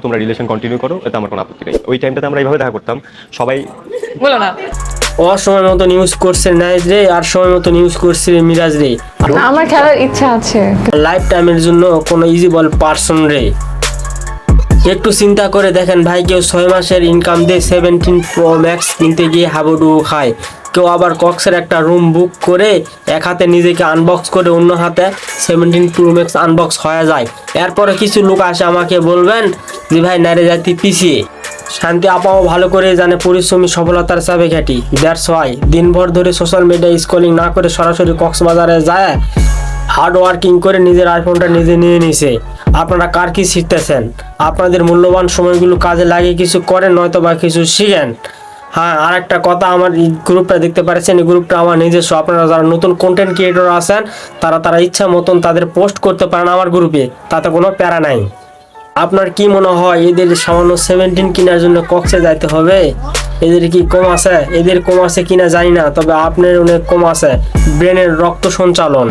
তোমরা relation continue করো, এতে আমার কোনো আপত্তি নেই। ওই টাইমটাতে আমরা এইভাবে দেখা করতাম সবাই। বলো না। অসময় মতন ইউজ করছে নাইজ রে, আর সময় মতন ইউজ করছে মিরাজ রে। আমার খেলার ইচ্ছা আছে। লাইফ টাইমের জন্য কোনো ইজিবল পারসন রে। একটু চিন্তা করে দেখেন ভাই, কেউ 6 মাসের ইনকাম দিয়ে 17 প্রো ম্যাক্স কিনতে গিয়ে হাবুডুবু খায়। কেউ আবার কক্সের একটা রুম বুক করে এক হাতে নিজেকে আনবক্স করে অন্য হাতে 17 প্রো ম্যাক্স আনবক্স হয়ে যায়। এরপরে কিছু লোক আসে আমাকে বলবেন যে ভাই নারী জাতি পিছিয়ে। শান্তি আপাও ভালো করে জানে পরিশ্রমী সফলতার চাবিকাঠি। দ্যাটস ওয়াই দিনভর ধরে সোশ্যাল মিডিয়া স্ক্রলিং না করে সরাসরি কক্সবাজারে যায় হার্ড ওয়ার্কিং করে নিজের আইফোনটা নিজে নিয়ে নিছে। আপনারা কার কি শিখতেছেন? আপনাদের মূল্যবান সময়গুলো কাজে লাগিয়ে কিছু করেন, নয়তো বা কিছু শিখেন। হ্যাঁ, আর একটা কথা, আমার এই গ্রুপটা দেখতে পাচ্ছেন, এই গ্রুপটা আমার নিজস্ব। আপনারা যারা নতুন কন্টেন্ট ক্রিয়েটর আছেন তারা ইচ্ছা মতন তাদের পোস্ট করতে পারেন আমার গ্রুপে, তাতে কোনো প্যারা নাই। আপনার কি মনে হয় এদের সামান্য 17 কেনার জন্য কক্সে যাইতে হবে? এদের কি কম আছে? এদের কম আছে কিনা জানি না, তবে আপনার অনেক কম আছে ব্রেনের রক্ত সঞ্চালন।